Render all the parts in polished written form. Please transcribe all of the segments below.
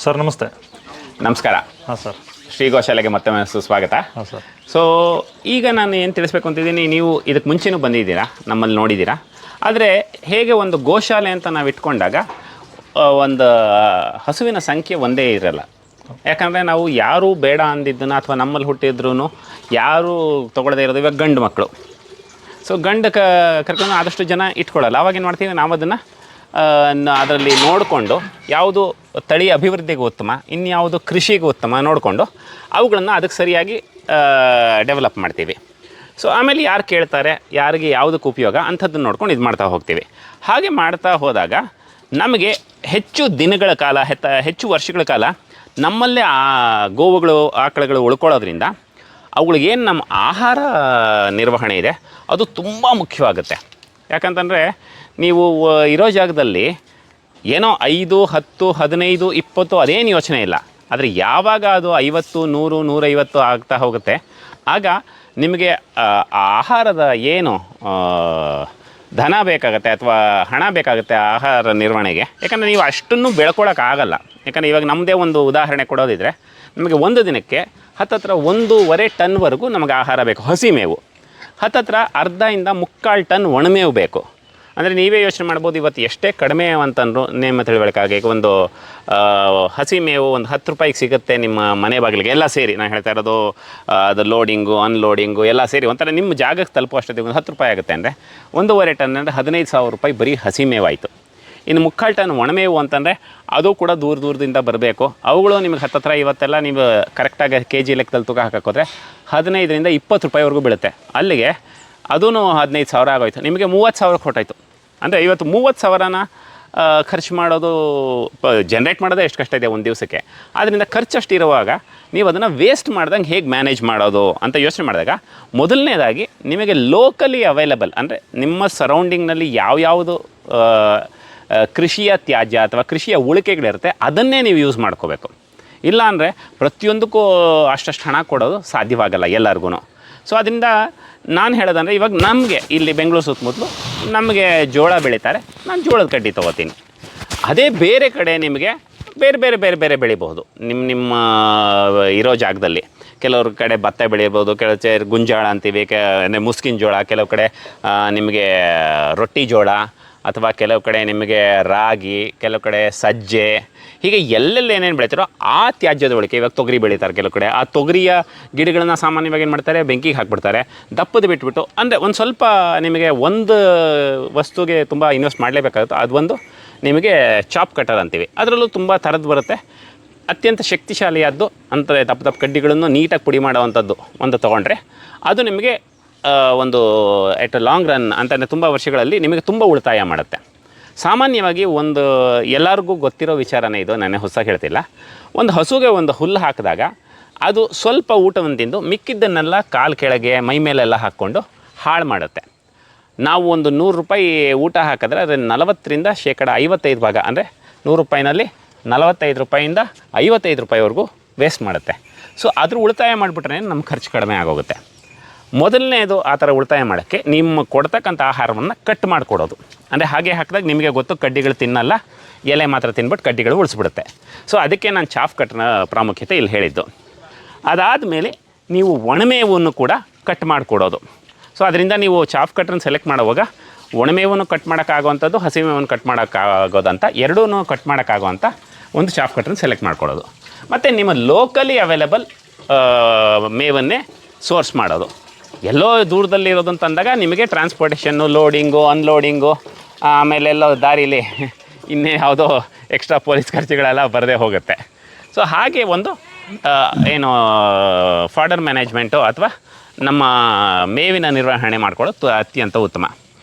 Sir ನಮಸ್ತೆ. ನಮಸ್ಕಾರ. ಹಾಂ ಸರ್. ಶ್ರೀ ಗೋಶಾಲೆಗೆ ಮತ್ತೊಮ್ಮೆ ಸುಸ್ವಾಗತ. ಹಾಂ ಸರ್. ಸೊ ಈಗ ನಾನು ಏನು ತಿಳಿಸ್ಬೇಕು ಅಂತಿದ್ದೀನಿ, ನೀವು ಇದಕ್ಕೆ ಮುಂಚೆನೂ ಬಂದಿದ್ದೀರಾ, ನಮ್ಮಲ್ಲಿ ನೋಡಿದ್ದೀರಾ. ಆದರೆ ಹೇಗೆ ಒಂದು ಗೋಶಾಲೆ ಅಂತ ನಾವು ಇಟ್ಕೊಂಡಾಗ ಒಂದು ಹಸುವಿನ ಸಂಖ್ಯೆ ಒಂದೇ ಇರಲ್ಲ. ಯಾಕಂದರೆ ನಾವು ಯಾರೂ ಬೇಡ ಅಂದಿದ್ದನ್ನು ಅಥವಾ ನಮ್ಮಲ್ಲಿ ಹುಟ್ಟಿದ್ರೂ ಯಾರೂ ತೊಗೊಳ್ಳದೇ ಇರೋದು ಇವಾಗ ಗಂಡು ಮಕ್ಕಳು. ಸೊ ಗಂಡು ಕರ್ಕೊಂಡು ಆದಷ್ಟು ಜನ ಇಟ್ಕೊಳ್ಳಲ್ಲ. ಅವಾಗೇನು ಮಾಡ್ತೀವಿ, ನಾವು ಅದನ್ನು ಅದರಲ್ಲಿ ನೋಡಿಕೊಂಡು ಯಾವುದು ತಳಿ ಅಭಿವೃದ್ಧಿಗೆ ಉತ್ತಮ, ಇನ್ಯಾವುದು ಕೃಷಿಗೆ ಉತ್ತಮ ನೋಡಿಕೊಂಡು ಅವುಗಳನ್ನು ಅದಕ್ಕೆ ಸರಿಯಾಗಿ ಡೆವಲಪ್ ಮಾಡ್ತೀವಿ. ಸೊ ಆಮೇಲೆ ಯಾರು ಕೇಳ್ತಾರೆ, ಯಾರಿಗೆ ಯಾವುದಕ್ಕೆ ಉಪಯೋಗ ಅಂಥದ್ದನ್ನು ನೋಡ್ಕೊಂಡು ಇದು ಮಾಡ್ತಾ ಹೋಗ್ತೀವಿ. ಹಾಗೆ ಮಾಡ್ತಾ ಹೋದಾಗ ನಮಗೆ ಹೆಚ್ಚು ದಿನಗಳ ಕಾಲ ಹೆಚ್ಚು ವರ್ಷಗಳ ಕಾಲ ನಮ್ಮಲ್ಲೇ ಆ ಗೋವುಗಳು ಆಕಳುಗಳು ಉಳ್ಕೊಳ್ಳೋದ್ರಿಂದ ಅವುಗಳಿಗೇನು ನಮ್ಮ ಆಹಾರ ನಿರ್ವಹಣೆ ಇದೆ ಅದು ತುಂಬ ಮುಖ್ಯವಾಗುತ್ತೆ. ಯಾಕಂತಂದರೆ ನೀವು ಇರೋ ಜಾಗದಲ್ಲಿ ಏನೋ 5, 10, 15, 20 ಅದೇನು ಯೋಚನೆ ಇಲ್ಲ. ಆದರೆ ಯಾವಾಗ ಅದು 50, 100, 150 ಆಗ್ತಾ ಹೋಗುತ್ತೆ, ಆಗ ನಿಮಗೆ ಆಹಾರದ ಏನು ಧನ ಬೇಕಾಗುತ್ತೆ ಅಥವಾ ಹಣ ಬೇಕಾಗುತ್ತೆ ಆಹಾರ ನಿರ್ವಹಣೆಗೆ. ಯಾಕಂದರೆ ನೀವು ಅಷ್ಟನ್ನು ಬೆಳ್ಕೊಳಕ್ಕಾಗಲ್ಲ. ಯಾಕಂದರೆ ಇವಾಗ ನಮ್ಮದೇ ಒಂದು ಉದಾಹರಣೆ ಕೊಡೋದಿದ್ರೆ, ನಮಗೆ ಒಂದು ದಿನಕ್ಕೆ ಹತ್ತತ್ರ 1.5 ಟನ್ವರೆಗೂ ನಮಗೆ ಆಹಾರ ಬೇಕು. ಹಸಿ ಮೇವು ಹತ್ತತ್ರ ಅರ್ಧದಿಂದ 3/4 ಟನ್ ಒಣಮೇವು ಬೇಕು. ಅಂದರೆ ನೀವೇ ಯೋಚನೆ ಮಾಡ್ಬೋದು, ಇವತ್ತು ಎಷ್ಟೇ ಕಡಿಮೆ ಅಂತಂದ್ರು ನೇಮ ತಿಳುವಳಿಕಾಗಿ ಈಗ ಒಂದು ಹಸಿ ಮೇವು ಒಂದು 10 ರೂಪಾಯಿಗೆ ಸಿಗುತ್ತೆ ನಿಮ್ಮ ಮನೆ ಬಾಗಿಲಿಗೆ ಎಲ್ಲ ಸೇರಿ. ನಾನು ಹೇಳ್ತಾ ಇರೋದು ಅದು ಲೋಡಿಂಗು ಅನ್ಲೋಡಿಂಗು ಎಲ್ಲ ಸೇರಿ ಒಂಥರ ನಿಮ್ಮ ಜಾಗಕ್ಕೆ ತಲುಪುವಷ್ಟೊತ್ತಿಗೆ ಒಂದು 10 ರೂಪಾಯಿ ಆಗುತ್ತೆ. ಅಂದರೆ 1.5 ಟನ್ ಅಂದರೆ 15,000 ರೂಪಾಯಿ ಬರೀ ಹಸಿ ಮೇವಾಯಿತು. ಇನ್ನು 3/4 ಟನ್ ಒಣಮೇವು ಅಂತಂದರೆ ಅದು ಕೂಡ ದೂರದಿಂದ ಬರಬೇಕು. ಅವುಗಳು ನಿಮಗೆ ಹತ್ತತ್ರ ಇವತ್ತೆಲ್ಲ ನೀವು ಕರೆಕ್ಟಾಗಿ KG ಲೆಕ್ಕದಲ್ಲಿ ತೂಕ ಹಾಕೋದ್ರೆ 15ರಿಂದ 20 ರೂಪಾಯಿವರೆಗೂ ಬೀಳುತ್ತೆ. ಅಲ್ಲಿಗೆ ಅದೂ 15,000 ಆಗೋಯ್ತು. ನಿಮಗೆ 30,000 ಕೊಟ್ಟಾಯಿತು. ಅಂದರೆ ಇವತ್ತು 30,000ನ ಖರ್ಚು ಮಾಡೋದು ಜನ್ರೇಟ್ ಮಾಡೋದೇ ಎಷ್ಟು ಕಷ್ಟ ಇದೆ ಒಂದು ದಿವಸಕ್ಕೆ. ಆದ್ದರಿಂದ ಖರ್ಚಷ್ಟು ಇರುವಾಗ ನೀವು ಅದನ್ನು ವೇಸ್ಟ್ ಮಾಡ್ದಂಗೆ ಹೇಗೆ ಮ್ಯಾನೇಜ್ ಮಾಡೋದು ಅಂತ ಯೋಚನೆ ಮಾಡಿದಾಗ, ಮೊದಲನೇದಾಗಿ ನಿಮಗೆ ಲೋಕಲಿ ಅವೈಲಬಲ್ ಅಂದರೆ ನಿಮ್ಮ ಸರೌಂಡಿಂಗ್ನಲ್ಲಿ ಯಾವ್ಯಾವುದು ಕೃಷಿಯ ತ್ಯಾಜ್ಯ ಅಥವಾ ಕೃಷಿಯ ಉಳಿಕೆಗಳಿರುತ್ತೆ ಅದನ್ನೇ ನೀವು ಯೂಸ್ ಮಾಡ್ಕೋಬೇಕು. ಇಲ್ಲಾಂದರೆ ಪ್ರತಿಯೊಂದಕ್ಕೂ ಅಷ್ಟಷ್ಟು ಹಣ ಕೊಡೋದು ಸಾಧ್ಯವಾಗಲ್ಲ ಎಲ್ಲರಿಗೂ. ಸೊ ಅದರಿಂದ ನಾನು ಹೇಳೋದಂದರೆ, ಇವಾಗ ನಮಗೆ ಇಲ್ಲಿ ಬೆಂಗಳೂರು ಸುತ್ತಮುತ್ತಲು ನಮಗೆ ಜೋಳ ಬೆಳೀತಾರೆ, ನಾನು ಜೋಳದ ಕಡ್ಡಿ ತೊಗೋತೀನಿ. ಅದೇ ಬೇರೆ ಕಡೆ ನಿಮಗೆ ಬೇರೆ ಬೆಳಿಬಹುದು. ನಿಮ್ಮ ಇರೋ ಜಾಗದಲ್ಲಿ ಕೆಲವ್ರ ಕಡೆ ಭತ್ತ ಬೆಳಿಬೋದು, ಕೆಲವು ಗುಂಜಾಳ ಅಂತೀವಿ, ಮುಸ್ಕಿನ ಜೋಳ, ಕೆಲವು ಕಡೆ ನಿಮಗೆ ರೊಟ್ಟಿ ಜೋಳ, ಅಥವಾ ಕೆಲವು ಕಡೆ ನಿಮಗೆ ರಾಗಿ, ಕೆಲವು ಕಡೆ ಸಜ್ಜೆ, ಹೀಗೆ ಎಲ್ಲೆಲ್ಲಿ ಏನೇನು ಬೆಳಿತಾರೋ ಆ ತ್ಯಾಜ್ಯದ ಒಳಗೆ ಇವಾಗ ತೊಗರಿ ಬೆಳೀತಾರೆ. ಕೆಲವು ಕಡೆ ಆ ತೊಗರಿಯ ಗಿಡಗಳನ್ನ ಸಾಮಾನ್ಯವಾಗಿ ಏನು ಮಾಡ್ತಾರೆ, ಬೆಂಕಿಗೆ ಹಾಕಿಬಿಡ್ತಾರೆ, ದಪ್ಪದು ಬಿಟ್ಬಿಟ್ಟು. ಅಂದರೆ ಒಂದು ಸ್ವಲ್ಪ ನಿಮಗೆ ಒಂದು ವಸ್ತುಗೆ ತುಂಬ ಇನ್ವೆಸ್ಟ್ ಮಾಡಲೇಬೇಕಾಗುತ್ತೆ. ಅದು ಒಂದು ನಿಮಗೆ ಚಾಪ್ ಕಟರ್ ಅಂತೀವಿ. ಅದರಲ್ಲೂ ತುಂಬ ಥರದ್ದು ಬರುತ್ತೆ. ಅತ್ಯಂತ ಶಕ್ತಿಶಾಲಿಯಾದ್ದು ಅಂತಾರೆ. ದಪ್ಪ ಕಡ್ಡಿಗಳನ್ನು ನೀಟಾಗಿ ಪುಡಿ ಮಾಡೋವಂಥದ್ದು ಒಂದು ತೊಗೊಂಡ್ರೆ ಅದು ನಿಮಗೆ ಒಂದು ಎಟ್ ಲಾಂಗ್ ರನ್ ಅಂತಂದರೆ ತುಂಬ ವರ್ಷಗಳಲ್ಲಿ ನಿಮಗೆ ತುಂಬ ಉಳಿತಾಯ ಮಾಡುತ್ತೆ. ಸಾಮಾನ್ಯವಾಗಿ ಒಂದು ಎಲ್ಲರಿಗೂ ಗೊತ್ತಿರೋ ವಿಚಾರನೇ ಇದು, ನಾನೇ ಹೊಸದಾಗಿ ಹೇಳ್ತಿಲ್ಲ. ಒಂದು ಹಸುಗೆ ಒಂದು ಹುಲ್ಲು ಹಾಕಿದಾಗ ಅದು ಸ್ವಲ್ಪ ಊಟವನ್ನು ತಿಂದು ಮಿಕ್ಕಿದ್ದನ್ನೆಲ್ಲ ಕಾಲು ಕೆಳಗೆ ಮೈ ಮೇಲೆಲ್ಲ ಹಾಕ್ಕೊಂಡು ಹಾಳು ಮಾಡುತ್ತೆ. ನಾವು ಒಂದು 100 ರೂಪಾಯಿ ಊಟ ಹಾಕಿದ್ರೆ ಅದನ್ನು 40ರಿಂದ 55% ಭಾಗ, ಅಂದರೆ 100 ರೂಪಾಯಿನಲ್ಲಿ 45 ರೂಪಾಯಿಂದ 55 ರೂಪಾಯಿವರೆಗೂ ವೇಸ್ಟ್ ಮಾಡುತ್ತೆ. ಸೊ ಅದ್ರ ಉಳಿತಾಯ ಮಾಡಿಬಿಟ್ರೆ ನಮ್ಮ ಖರ್ಚು ಕಡಿಮೆ ಆಗೋಗುತ್ತೆ. ಮೊದಲನೇದು ಆ ಥರ ಉಳಿತಾಯ ಮಾಡೋಕ್ಕೆ ನಿಮ್ಮ ಕೊಡ್ತಕ್ಕಂಥ ಆಹಾರವನ್ನು ಕಟ್ ಮಾಡಿಕೊಡೋದು. ಅಂದರೆ ಹಾಗೆ ಹಾಕಿದಾಗ ನಿಮಗೆ ಗೊತ್ತು ಕಡ್ಡಿಗಳು ತಿನ್ನಲ್ಲ, ಎಲೆ ಮಾತ್ರ ತಿನ್ಬಿಟ್ಟು ಕಡ್ಡಿಗಳು ಉಳಿಸ್ಬಿಡುತ್ತೆ. ಸೊ ಅದಕ್ಕೆ ನಾನು ಚಾಫ್ ಕಟ್ನ ಪ್ರಾಮುಖ್ಯತೆ ಇಲ್ಲಿ ಹೇಳಿದ್ದು. ಅದಾದಮೇಲೆ ನೀವು ಒಣಮೇವನ್ನು ಕೂಡ ಕಟ್ ಮಾಡಿಕೊಡೋದು. ಸೊ ಅದರಿಂದ ನೀವು ಚಾಫ್ ಕಟ್ರನ್ನ ಸೆಲೆಕ್ಟ್ ಮಾಡುವಾಗ ಒಣಮೇವನ್ನು ಕಟ್ ಮಾಡೋಕ್ಕಾಗೋವಂಥದ್ದು, ಹಸಿಮೇವನ್ನು ಕಟ್ ಮಾಡೋಕ್ಕಾಗೋದಂತ ಎರಡೂ ಕಟ್ ಮಾಡೋಕ್ಕಾಗೋವಂಥ ಒಂದು ಚಾಫ್ ಕಟ್ರನ್ನ ಸೆಲೆಕ್ಟ್ ಮಾಡ್ಕೊಳ್ಳೋದು. ಮತ್ತು ನಿಮ್ಮ ಲೋಕಲಿ ಅವೈಲೇಬಲ್ ಮೇವನ್ನೇ ಸೋರ್ಸ್ ಮಾಡೋದು. ಎಲ್ಲೋ ದೂರದಲ್ಲಿ ಇರೋದು ಅಂತಂದಾಗ ನಿಮಗೆ ಟ್ರಾನ್ಸ್ಪೋರ್ಟೇಷನ್ನು, ಲೋಡಿಂಗು ಅನ್ಲೋಡಿಂಗು, ಆಮೇಲೆ ಎಲ್ಲೋ ದಾರಿಲಿ ಇನ್ನೇ ಯಾವುದೋ ಎಕ್ಸ್ಟ್ರಾ ಪೊಲೀಸ್ ಖರ್ಚುಗಳೆಲ್ಲ ಬರದೇ ಹೋಗುತ್ತೆ. ಸೊ ಹಾಗೆ ಒಂದು ಏನು ಫಾಡರ್ ಮ್ಯಾನೇಜ್ಮೆಂಟು ಅಥವಾ ನಮ್ಮ ಮೇವಿನ ನಿರ್ವಹಣೆ ಮಾಡ್ಕೊಳ್ಳೋದು ಅತ್ಯಂತ ಉತ್ತಮ.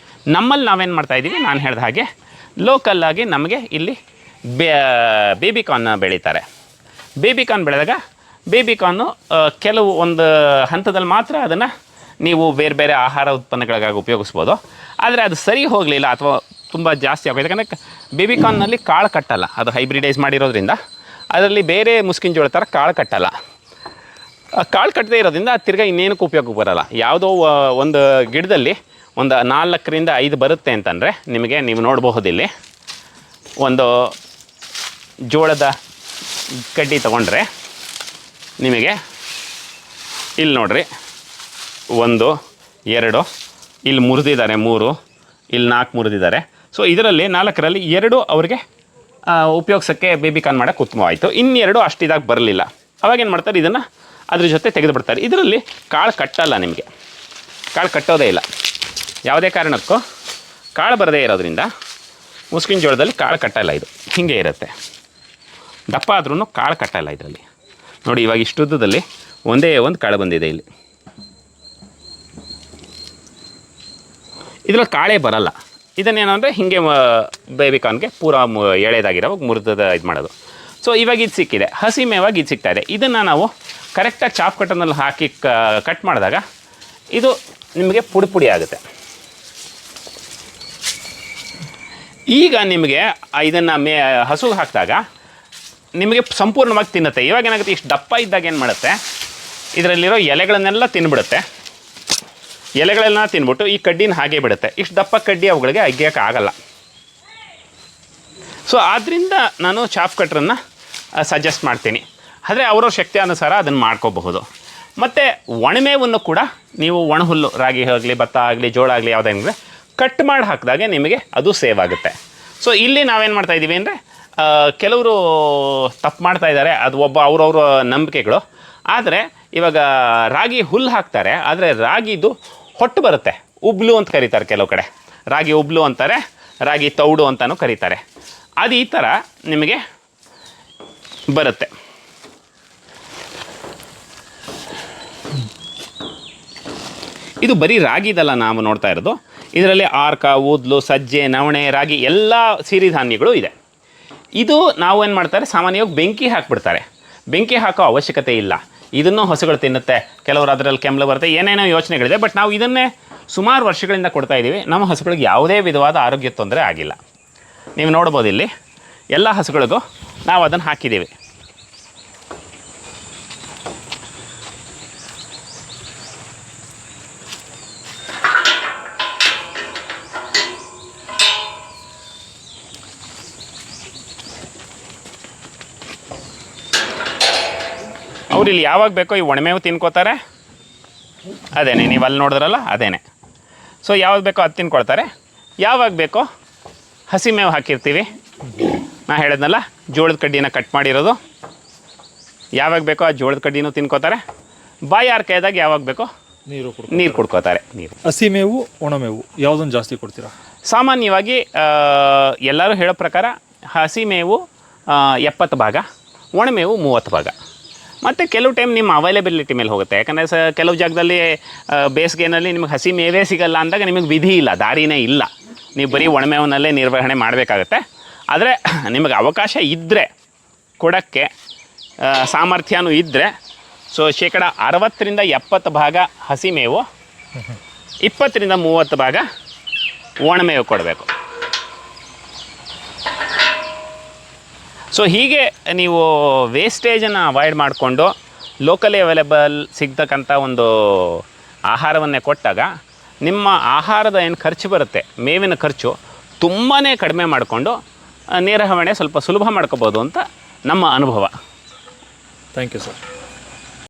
ನಮ್ಮಲ್ಲಿ ನಾವೇನು ಮಾಡ್ತಾಯಿದ್ದೀವಿ, ನಾನು ಹೇಳಿದ ಹಾಗೆ ಲೋಕಲ್ಲಾಗಿ ನಮಗೆ ಇಲ್ಲಿ ಬೇಬಿಕಾರ್ನ್ ಬೆಳೀತಾರೆ. ಬೇಬಿಕಾರ್ನ್ ಬೆಳೆದಾಗ ಬೇಬಿಕಾರ್ನು ಕೆಲವು ಒಂದು ಹಂತದಲ್ಲಿ ಮಾತ್ರ ಅದನ್ನು ನೀವು ಬೇರೆ ಆಹಾರ ಉತ್ಪನ್ನಗಳಿಗಾಗಿ ಉಪಯೋಗಿಸ್ಬೋದು. ಆದರೆ ಅದು ಸರಿ ಹೋಗಲಿಲ್ಲ ಅಥವಾ ತುಂಬ ಜಾಸ್ತಿ ಆಗೋದು, ಯಾಕಂದರೆ ಬೇಬಿಕಾರ್ನಲ್ಲಿ ಕಾಳು ಕಟ್ಟಲ್ಲ, ಅದು ಹೈಬ್ರಿಡೈಸ್ ಮಾಡಿರೋದ್ರಿಂದ ಅದರಲ್ಲಿ ಬೇರೆ ಮುಸ್ಕಿನ ಜೋಳ ಥರ ಕಾಳು ಕಟ್ಟಲ್ಲ. ಕಾಳು ಕಟ್ಟದೇ ಇರೋದ್ರಿಂದ ಅದು ತಿರ್ಗಿ ಇನ್ನೇನಕ್ಕೂ ಉಪಯೋಗಕ್ಕೆ ಬರೋಲ್ಲ. ಯಾವುದೋ ಒಂದು ಗಿಡದಲ್ಲಿ ಒಂದು 4ರಿಂದ 5 ಬರುತ್ತೆ ಅಂತಂದರೆ ನಿಮಗೆ ನೀವು ನೋಡಬಹುದಿಲ್ಲಿ ಒಂದು ಜೋಳದ ಕಡ್ಡಿ ತೊಗೊಂಡ್ರೆ ನಿಮಗೆ ಇಲ್ಲಿ ನೋಡ್ರಿ 1 2 ಇಲ್ಲಿ ಮುರಿದಿದ್ದಾರೆ 3 ಇಲ್ಲಿ 4 ಮುರಿದಿದ್ದಾರೆ. ಸೊ ಇದರಲ್ಲಿ 4ರಲ್ಲಿ 2 ಅವ್ರಿಗೆ ಉಪಯೋಗಿಸೋಕ್ಕೆ ಬೇಬಿಕಾರ್ನ್ ಮಾಡೋಕ್ಕೆ ಉತ್ತಮವಾಯಿತು. ಇನ್ನೆರಡು ಅಷ್ಟಿದಾಗಿ ಬರಲಿಲ್ಲ. ಅವಾಗೇನು ಮಾಡ್ತಾರೆ, ಇದನ್ನು ಅದ್ರ ಜೊತೆ ತೆಗೆದುಬಿಡ್ತಾರೆ. ಇದರಲ್ಲಿ ಕಾಳು ಕಟ್ಟಲ್ಲ, ನಿಮಗೆ ಕಾಳು ಕಟ್ಟೋದೇ ಇಲ್ಲ. ಯಾವುದೇ ಕಾರಣಕ್ಕೂ ಕಾಳು ಬರದೇ ಇರೋದ್ರಿಂದ ಮುಸ್ಕಿನ ಜೋಳದಲ್ಲಿ ಕಾಳು ಕಟ್ಟಲ್ಲ. ಇದು ಹೀಗೆ ಇರುತ್ತೆ, ದಪ್ಪ ಆದ್ರೂ ಕಾಳು ಕಟ್ಟಲ್ಲ ಇದರಲ್ಲಿ. ನೋಡಿ ಇವಾಗ ಇಷ್ಟುದ್ದದಲ್ಲಿ ಒಂದೇ ಒಂದು ಕಾಳು ಬಂದಿದೆ ಇಲ್ಲಿ. ಇದರಲ್ಲಿ ಕಾಳೇ ಬರಲ್ಲ. ಇದನ್ನೇನಂದರೆ ಹೀಗೆ ಬೇಬಿಕಾರ್ನ್ಗೆ ಪೂರ ಎಳೆದಾಗಿರೋವಾಗ ಮುರಿದ ಇದು ಮಾಡೋದು. ಸೊ ಇವಾಗ ಇದು ಸಿಕ್ಕಿದೆ, ಹಸಿ ಮೇವಾಗಿ ಇದು ಸಿಗ್ತಾಯಿದೆ. ಇದನ್ನು ನಾವು ಕರೆಕ್ಟಾಗಿ ಚಾಪ್ ಕಟ್ಟರ್ನಲ್ಲಿ ಹಾಕಿ ಕಟ್ ಮಾಡಿದಾಗ ಇದು ನಿಮಗೆ ಪುಡಿ ಪುಡಿ ಆಗುತ್ತೆ. ಈಗ ನಿಮಗೆ ಇದನ್ನು ಹಸುಗೆ ಹಾಕಿದಾಗ ನಿಮಗೆ ಸಂಪೂರ್ಣವಾಗಿ ತಿನ್ನುತ್ತೆ. ಇವಾಗ ಏನಾಗುತ್ತೆ, ಇಷ್ಟು ದಪ್ಪ ಇದ್ದಾಗ ಏನು ಮಾಡುತ್ತೆ, ಇದರಲ್ಲಿರೋ ಎಲೆಗಳನ್ನೆಲ್ಲ ತಿನ್ಬಿಡುತ್ತೆ. ಎಲೆಗಳೆಲ್ಲ ತಿನ್ಬಿಟ್ಟು ಈ ಕಡ್ಡಿನ ಹಾಗೆ ಬಿಡುತ್ತೆ. ಇಷ್ಟು ದಪ್ಪ ಕಡ್ಡಿ ಅವುಗಳಿಗೆ ಅಗ್ಯೋಕ್ಕಾಗಲ್ಲ. ಸೊ ಆದ್ದರಿಂದ ನಾನು ಚಾಪ್ ಕಟ್ರನ್ನು ಸಜೆಸ್ಟ್ ಮಾಡ್ತೀನಿ. ಆದರೆ ಅವರ ಶಕ್ತಿ ಅನುಸಾರ ಅದನ್ನು ಮಾಡ್ಕೋಬಹುದು. ಮತ್ತು ಒಣಮೇವನ್ನು ಕೂಡ ನೀವು ಒಣಹುಲ್ಲು, ರಾಗಿ ಆಗಲಿ, ಭತ್ತ ಆಗಲಿ, ಜೋಳ ಆಗಲಿ ಯಾವುದಾಗಲಿ ಕಟ್ ಮಾಡಿ ಹಾಕಿದಾಗೆ ನಿಮಗೆ ಅದು ಸೇವ್ ಆಗುತ್ತೆ. ಸೊ ಇಲ್ಲಿ ನಾವೇನು ಮಾಡ್ತಾಯಿದ್ದೀವಿ ಅಂದರೆ, ಕೆಲವರು ತಪ್ಪು ಮಾಡ್ತಾಯಿದ್ದಾರೆ, ಅದು ಅವ್ರವ್ರ ನಂಬಿಕೆಗಳು. ಆದರೆ ಇವಾಗ ರಾಗಿ ಹುಲ್ಲು ಹಾಕ್ತಾರೆ, ಆದರೆ ರಾಗಿದು ಹೊಟ್ಟು ಬರುತ್ತೆ, ಉಬ್ಲು ಅಂತ ಕರೀತಾರೆ ಕೆಲವು ಕಡೆ. ರಾಗಿ ಉಬ್ಲು ಅಂತಾರೆ, ರಾಗಿ ತೌಡು ಅಂತಲೂ ಕರೀತಾರೆ. ಅದು ಈ ಥರ ನಿಮಗೆ ಬರುತ್ತೆ. ಇದು ಬರೀ ರಾಗಿದಲ್ಲ ನಾವು ನೋಡ್ತಾ ಇರೋದು. ಇದರಲ್ಲಿ ಆರ್ಕ, ಊದ್ಲು, ಸಜ್ಜೆ, ನವಣೆ, ರಾಗಿ ಎಲ್ಲ ಸಿರಿಧಾನ್ಯಗಳು ಇದೆ. ಇದು ನಾವು ಏನು ಮಾಡ್ತಾರೆ, ಸಾಮಾನ್ಯವಾಗಿ ಬೆಂಕಿ ಹಾಕಿಬಿಡ್ತಾರೆ. ಬೆಂಕಿ ಹಾಕೋ ಅವಶ್ಯಕತೆ ಇಲ್ಲ. ಇದನ್ನು ಹಸುಗಳು ತಿನ್ನುತ್ತೆ, ಕೆಲವರು ಅದರಲ್ಲಿ ಕೆಮ್ಮಲು ಬರುತ್ತೆ, ಏನೇನೋ ಯೋಚನೆಗಳಿದೆ. ಬಟ್ ನಾವು ಇದನ್ನೇ ಸುಮಾರು ವರ್ಷಗಳಿಂದ ಕೊಡ್ತಾ ಇದ್ದೀವಿ. ನಮ್ಮ ಹಸುಗಳಿಗೆ ಯಾವುದೇ ವಿಧವಾದ ಆರೋಗ್ಯ ತೊಂದರೆ ಆಗಿಲ್ಲ. ನೀವು ನೋಡ್ಬೋದು ಇಲ್ಲಿ ಎಲ್ಲ ಹಸುಗಳಿಗೂ ನಾವು ಅದನ್ನು ಹಾಕಿದ್ದೀವಿ. ಅವ್ರು ಇಲ್ಲಿ ಯಾವಾಗ ಬೇಕೋ ಈ ಒಣಮೇವು ತಿನ್ಕೋತಾರೆ, ಅದೇನೆ ನೀವು ಅಲ್ಲಿ ನೋಡಿದ್ರಲ್ಲ ಅದೇನೆ. ಸೊ ಯಾವಾಗ ಬೇಕೋ ಅದು ತಿನ್ಕೊಳ್ತಾರೆ, ಯಾವಾಗ ಬೇಕೋ ಹಸಿ ಮೇವು ಹಾಕಿರ್ತೀವಿ. ನಾ ಹೇಳಿದ್ನಲ್ಲ, ಜೋಳದ ಕಡ್ಡಿನ ಕಟ್ ಮಾಡಿರೋದು, ಯಾವಾಗ ಬೇಕೋ ಆ ಜೋಳದ ಕಡ್ಡಿನೂ ತಿನ್ಕೋತಾರೆ. ಬಾಯಿ ಆರ್ಕೆದಾಗ ಯಾವಾಗ ಬೇಕೋ ನೀರು ಕುಡ್ಕೋತಾರೆ. ನೀರು ಹಸಿ ಮೇವು, ಒಣಮೇವು ಯಾವುದನ್ನು ಜಾಸ್ತಿ ಕೊಡ್ತೀರಾ? ಸಾಮಾನ್ಯವಾಗಿ ಎಲ್ಲರೂ ಹೇಳೋ ಪ್ರಕಾರ ಹಸಿ ಮೇವು 70 ಭಾಗ, ಒಣಮೇವು 30 ಭಾಗ. ಮತ್ತು ಕೆಲವು ಟೈಮ್ ನಿಮ್ಮ ಅವೈಲೇಬಿಲಿಟಿ ಮೇಲೆ ಹೋಗುತ್ತೆ. ಯಾಕಂದರೆ ಕೆಲವು ಜಾಗದಲ್ಲಿ ಬೇಸಿಗೆನಲ್ಲಿ ನಿಮಗೆ ಹಸಿ ಮೇವೇ ಸಿಗಲ್ಲ ಅಂದಾಗ ನಿಮಗೆ ವಿಧಿ ಇಲ್ಲ, ದಾರಿನೇ ಇಲ್ಲ, ನೀವು ಬರೀ ಒಣಮೇವನಲ್ಲೇ ನಿರ್ವಹಣೆ ಮಾಡಬೇಕಾಗತ್ತೆ. ಆದರೆ ನಿಮಗೆ ಅವಕಾಶ ಇದ್ದರೆ ಕೊಡೋಕ್ಕೆ ಸಾಮರ್ಥ್ಯನೂ ಇದ್ದರೆ, ಸೊ 60% 70 ಭಾಗ ಹಸಿ ಮೇವು, 20% 30 ಭಾಗ ಒಣಮೇವು ಕೊಡಬೇಕು. ಸೊ ಹೀಗೆ ನೀವು ವೇಸ್ಟೇಜನ್ನು ಅವಾಯ್ಡ್ ಮಾಡಿಕೊಂಡು ಲೋಕಲಿ ಅವೈಲೇಬಲ್ ಸಿಗ್ತಕ್ಕಂಥ ಒಂದು ಆಹಾರವನ್ನೇ ಕೊಟ್ಟಾಗ ನಿಮ್ಮ ಆಹಾರದ ಏನು ಖರ್ಚು ಬರುತ್ತೆ, ಮೇವಿನ ಖರ್ಚು ತುಂಬಾ ಕಡಿಮೆ ಮಾಡಿಕೊಂಡು ನಿರ್ವಹಣೆ ಸ್ವಲ್ಪ ಸುಲಭ ಮಾಡ್ಕೋಬೋದು ಅಂತ ನಮ್ಮ ಅನುಭವ. Thank you sir.